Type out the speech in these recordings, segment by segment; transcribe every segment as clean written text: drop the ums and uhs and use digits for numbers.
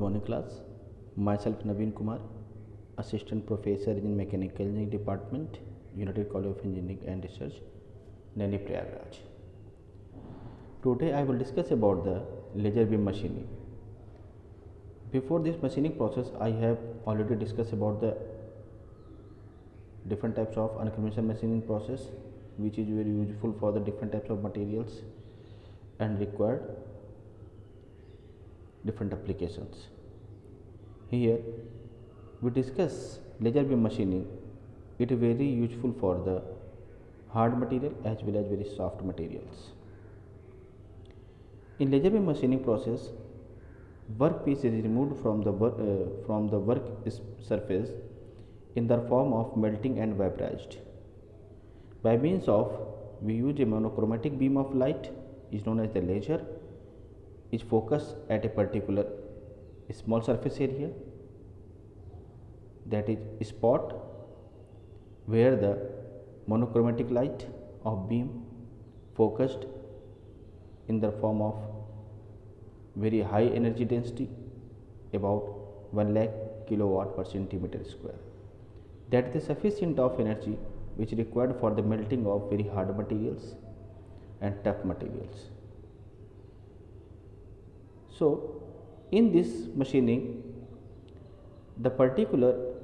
morning class. Myself Naveen Kumar, Assistant Professor in Mechanical Engineering Department, United College of Engineering and Research, Naini Prayagraj. Today I will discuss about the laser beam machining. Before this machining process, I have already discussed about the different types of unconventional machining process, which is very useful for the different types of materials and required different applications. Here we discuss laser beam machining. It is very useful for the hard material as well as very soft materials. In laser beam machining process, workpiece is removed from the work surface in the form of melting and vaporized. By means of we use a monochromatic beam of light is known as the laser, is focused at a particular small surface area, that is spot where the monochromatic light of beam focused in the form of very high energy density, about 1 lakh kilowatt per centimeter square. That is the sufficient of energy which is required for the melting of very hard materials and tough materials. So, in this machining, the particular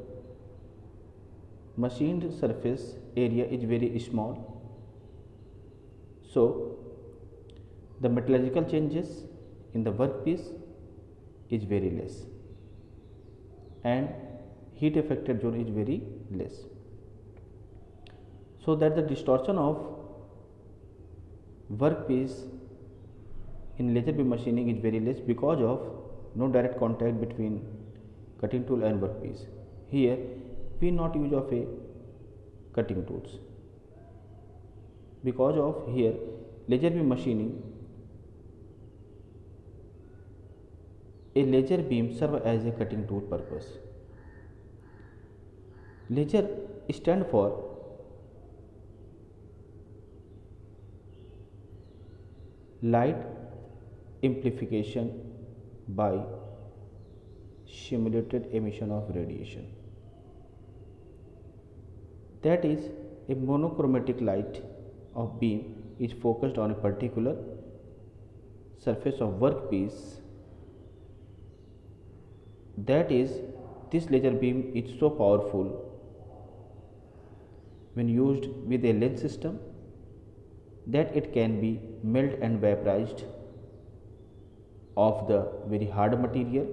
machined surface area is very small. So, the metallurgical changes in the workpiece is very less and heat affected zone is very less. So that the distortion of workpiece in laser beam machining is very less because of no direct contact between cutting tool and workpiece. Here we not use of a cutting tools because of here laser beam machining. A laser beam serve as a cutting tool purpose. Laser stand for light amplification by simulated emission of radiation. That is, a monochromatic light of beam is focused on a particular surface of workpiece. That is, this laser beam is so powerful when used with a lens system that it can be melt and vaporized of the very hard material.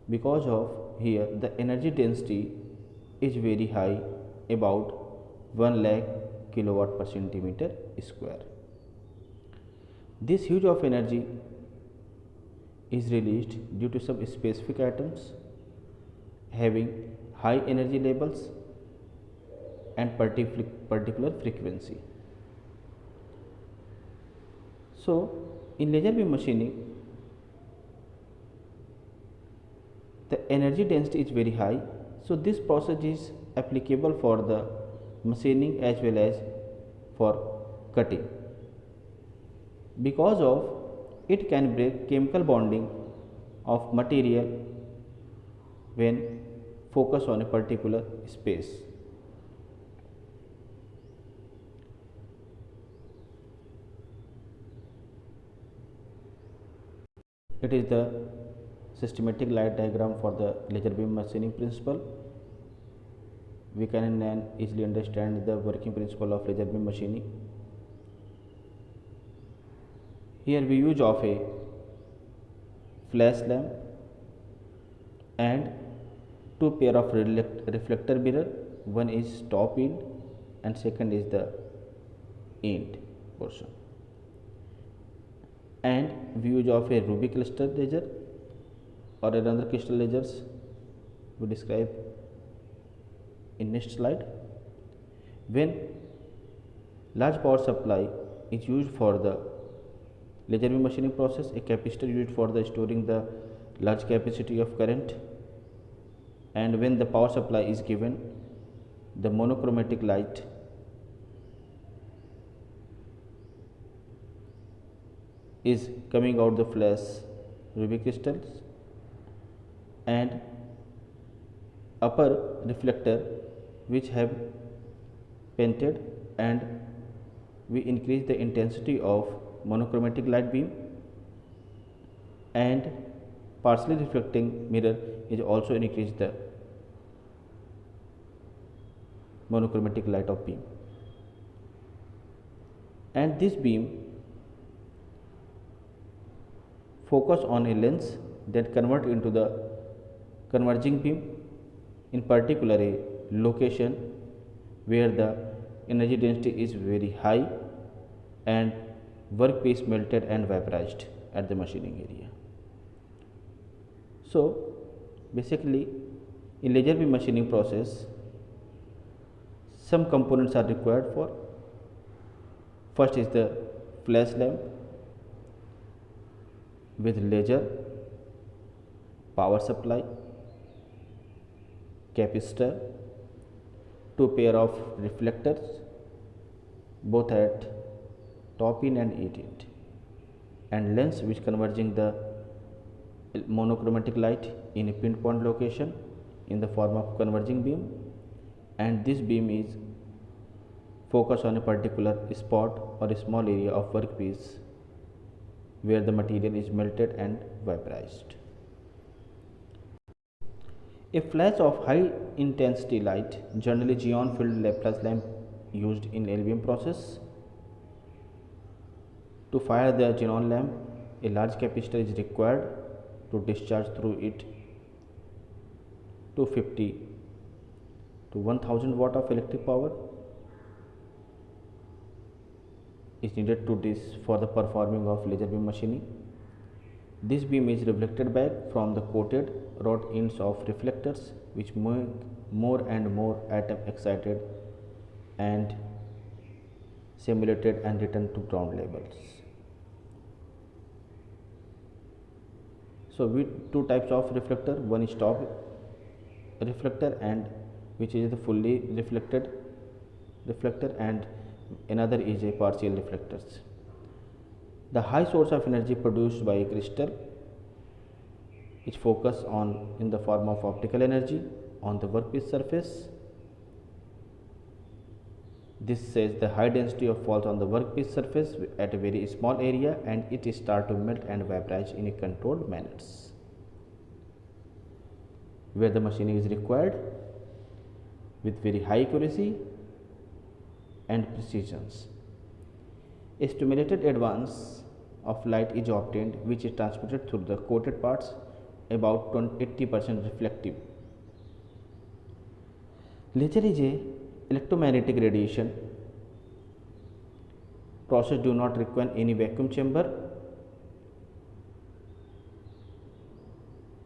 Because of here the energy density is very high, about 1 lakh kilowatt per centimeter square. This huge of energy is released due to some specific atoms having high energy levels and particular frequency. So, in laser beam machining, the energy density is very high. So, this process is applicable for the machining as well as for cutting. Because of it can break chemical bonding of material when focused on a particular space. It is the systematic light diagram for the laser beam machining principle. We can then easily understand the working principle of laser beam machining. Here we use of a flash lamp and two pair of reflector mirror. One is top end and second is the end portion. And we use of a Ruby crystal laser or another crystal lasers we describe in next slide. When large power supply is used for the laser beam machining process, a capacitor used for the storing the large capacity of current, and when the power supply is given, the monochromatic light is coming out the flash Ruby crystals and upper reflector which have painted, and we increase the intensity of monochromatic light beam, and partially reflecting mirror is also increase the monochromatic light of beam, and this beam focus on a lens that convert into the converging beam, in particular a location where the energy density is very high and workpiece melted and vaporized at the machining area. So basically in laser beam machining process some components are required for. First is the flash lamp with laser, power supply, capacitor, two pair of reflectors both at top in and 8 in, and lens which converging the monochromatic light in a pinpoint location in the form of converging beam, and this beam is focused on a particular spot or a small area of workpiece where the material is melted and vaporized. A flash of high intensity light, generally xenon filled Laplace lamp used in LBM process. To fire the xenon lamp, a large capacitor is required to discharge through it 250 to 1000 watt of electric power is needed to this for the performing of laser beam machining. This beam is reflected back from the coated rod ends of reflectors which make more and more atom excited and simulated and return to ground levels. So with two types of reflector, one is top reflector and which is the fully reflected reflector, and another is a partial reflectors. The high source of energy produced by a crystal is focused on in the form of optical energy on the workpiece surface. This says the high density of falls on the workpiece surface at a very small area, and it start to melt and vaporize in a controlled manners. Where the machining is required with very high accuracy and precisions. A stimulated advance of light is obtained which is transmitted through the coated parts, about 80% reflective. Laser is a electromagnetic radiation process, do not require any vacuum chamber,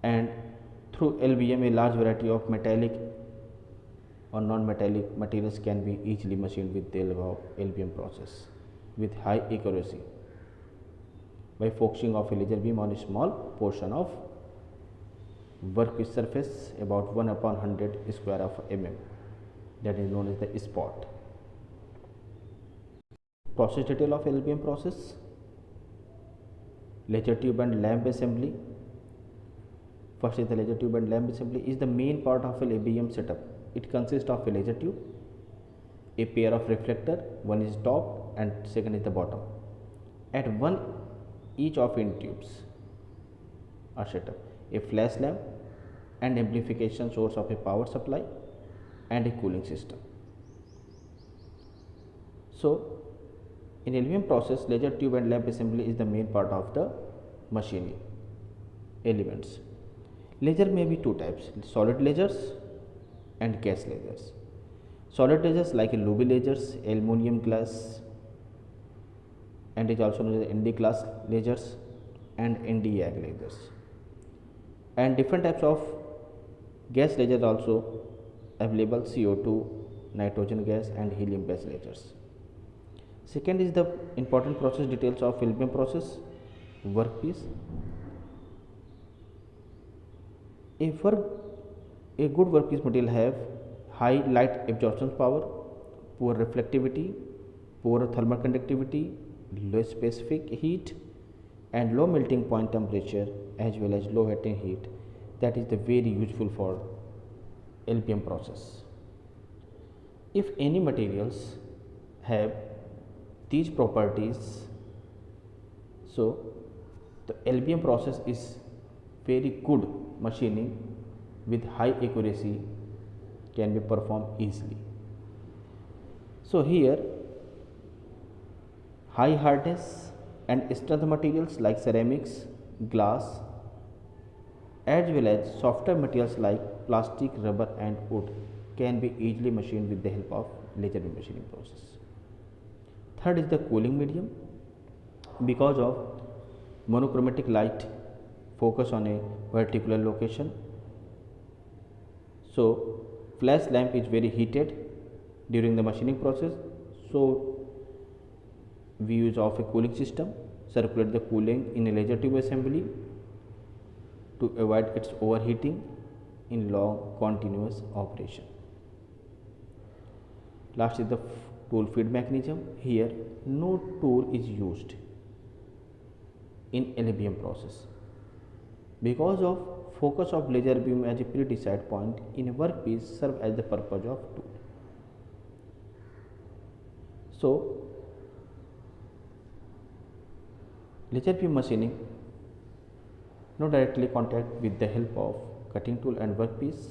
and through LBM a large variety of metallic or non-metallic materials can be easily machined with the LBM process with high accuracy by focusing of a laser beam on a small portion of workpiece surface about 1/100 square of mm, that is known as the spot. Process detail of LBM process: laser tube and lamp assembly. First is the laser tube and lamp assembly is the main part of a LBM setup. It consists of a laser tube, a pair of reflector, one is top and second is the bottom. At one each of in tubes are set up a flash lamp and amplification source of a power supply and a cooling system. So in LBM process, laser tube and lamp assembly is the main part of the machining elements. Laser may be two types: solid lasers and gas lasers. Solid lasers like Luby lasers, aluminum glass, and is also known as ND class lasers and ND-YAG lasers. And different types of gas lasers also available: CO2, nitrogen gas, and helium gas lasers. Second is the important process details of LBM process: workpiece. A good workpiece material have high light absorption power, poor reflectivity, poor thermal conductivity, low specific heat, and low melting point temperature, as well as low latent heat. that is the very useful for LPM process. If any materials have these properties, so the LPM process is very good machining with high accuracy can be performed easily. So here high hardness and strength materials like ceramics, glass, as well as softer materials like plastic, rubber and wood can be easily machined with the help of laser beam machining process. Third is the cooling medium. Because of monochromatic light focus on a particular location, so flash lamp is very heated during the machining process, so we use of a cooling system, circulate the cooling in a laser tube assembly to avoid its overheating in long continuous operation. Last is the tool feed mechanism. Here no tool is used in LBM process because of focus of laser beam as a pre-decided point in a workpiece serve as the purpose of tool. So laser beam machining no directly contact with the help of cutting tool and workpiece.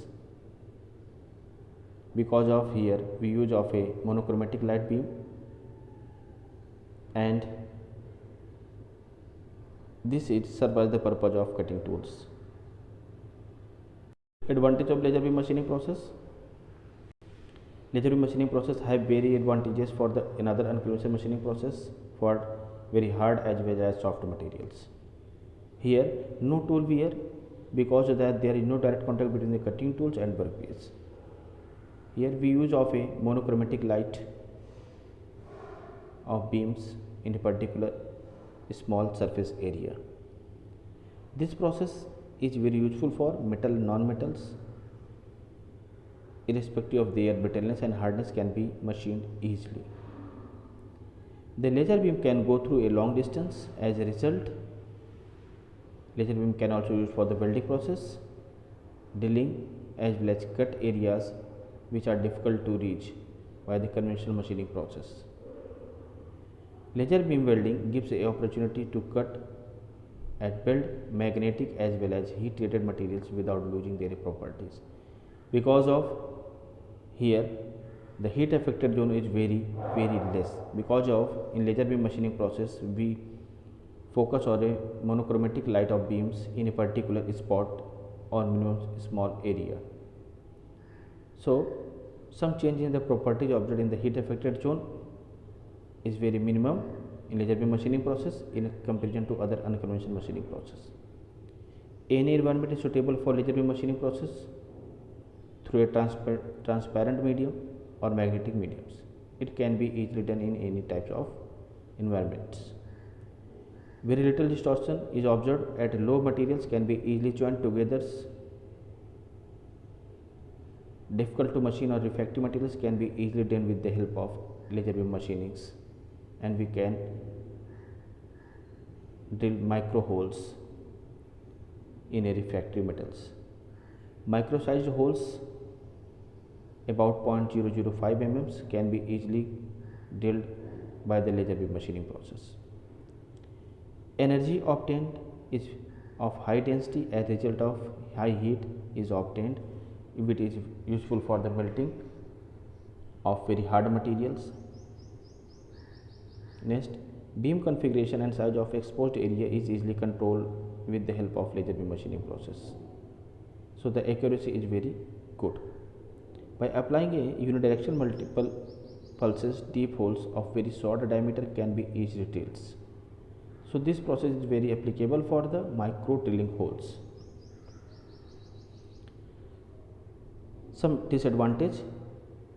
Because of here we use of a monochromatic light beam and this is serve as the purpose of cutting tools. Advantage of laser beam machining process. Laser beam machining process have very advantages for the another unconventional machining process for very hard as well as soft materials. Here no tool wear because of that there is no direct contact between the cutting tools and workpiece. Here we use of a monochromatic light of beams in a particular small surface area. This process is very useful for metal and non-metals. Irrespective of their brittleness and hardness can be machined easily. The laser beam can go through a long distance. As a result, laser beam can also use for the welding process, drilling as well as cut areas which are difficult to reach by the conventional machining process. Laser beam welding gives an opportunity to cut and weld magnetic as well as heat treated materials without losing their properties. Because of here the heat affected zone is very less. Because of in laser beam machining process we focus on a monochromatic light of beams in a particular spot or minimum small area. So some change in the properties observed in the heat affected zone is very minimum in laser beam machining process in comparison to other unconventional machining process. Any environment is suitable for laser beam machining process through a transparent medium or magnetic mediums. It can be easily done in any types of environments. Very little distortion is observed at low materials can be easily joined together. Difficult to machine or refractory materials can be easily done with the help of laser beam machinings, and we can drill micro holes in a refractory metals. Micro sized holes about 0.005 mm can be easily drilled by the laser beam machining process. Energy obtained is of high density as a result of high heat is obtained if it is useful for the melting of very hard materials. Next, beam configuration and size of exposed area is easily controlled with the help of laser beam machining process. So the accuracy is very good. By applying a unidirectional multiple pulses, deep holes of very short diameter can be easily drilled. So this process is very applicable for the micro drilling holes. Some disadvantage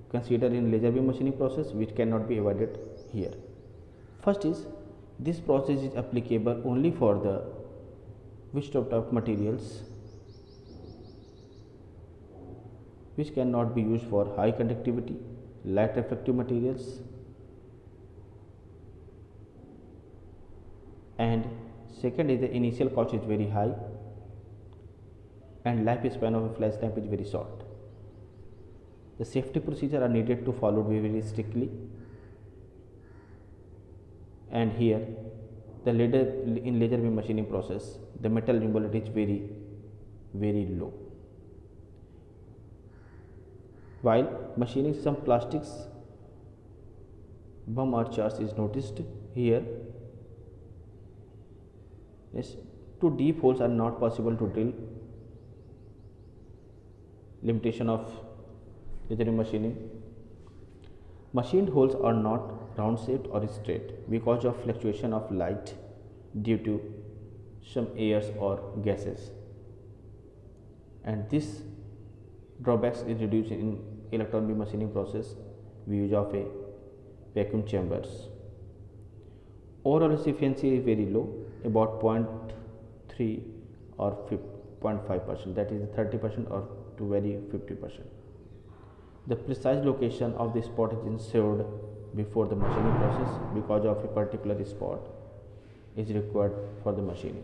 considered in laser beam machining process which cannot be avoided here. First is this process is applicable only for the which type of materials which cannot be used for high conductivity, light refractive materials, and second is the initial cost is very high. and lifespan of a flash lamp is very short. The safety procedures are needed to follow very strictly, and here the laser beam machining process, the metal removal is very low. While machining some plastics, bump or charge is noticed here. Yes, two deep holes are not possible to drill. Limitation of laser beam machining. Machined holes are not round shaped or straight because of fluctuation of light due to some airs or gases, and this drawbacks is reduced in electron beam machining process with use of a vacuum chambers. Overall efficiency is very low, about 0.3 or 0.5%, that is 30% or to very 50%. The precise location of the spot is ensured before the machining process because of a particular spot is required for the machining.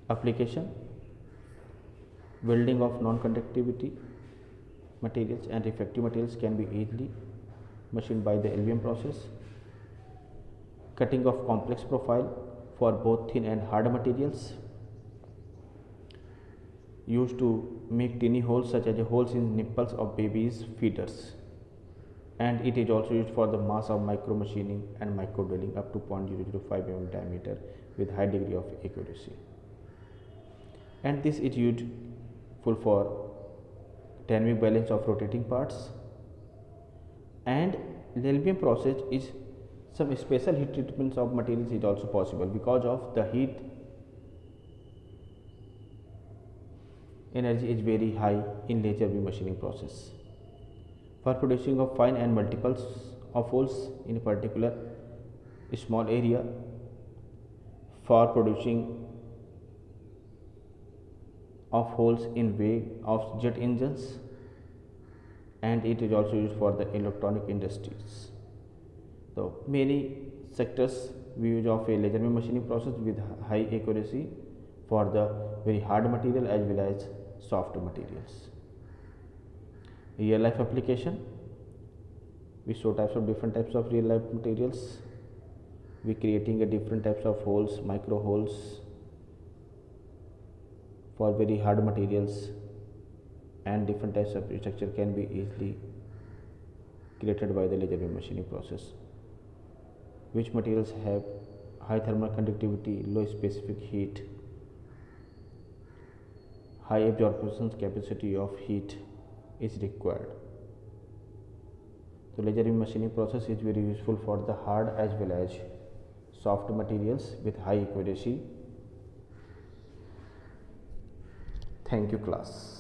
Application: welding of non-conductivity materials and refractive materials can be easily machined by the LBM process. Cutting of complex profile for both thin and hard materials, used to make tiny holes such as holes in nipples of babies feeders, and it is also used for the mass of micro machining and micro drilling up to 0.005 mm diameter with high degree of accuracy, and this is useful for dynamic balance of rotating parts. And the LBM process is some special heat treatments of materials is also possible because of the heat energy is very high in laser beam machining process. For producing of fine and multiples of holes in a particular small area, for producing of holes in way of jet engines, and it is also used for the electronic industries. So many sectors we use of a laser beam machining process with high accuracy for the very hard material as well as soft materials. Real life application: we show different types of real life materials. We creating a different types of holes, micro holes for very hard materials, and different types of structure can be easily created by the laser beam machining process. Which materials have high thermal conductivity, low specific heat, high absorption capacity of heat is required. So laser beam machining process is very useful for the hard as well as soft materials with high accuracy. Thank you class.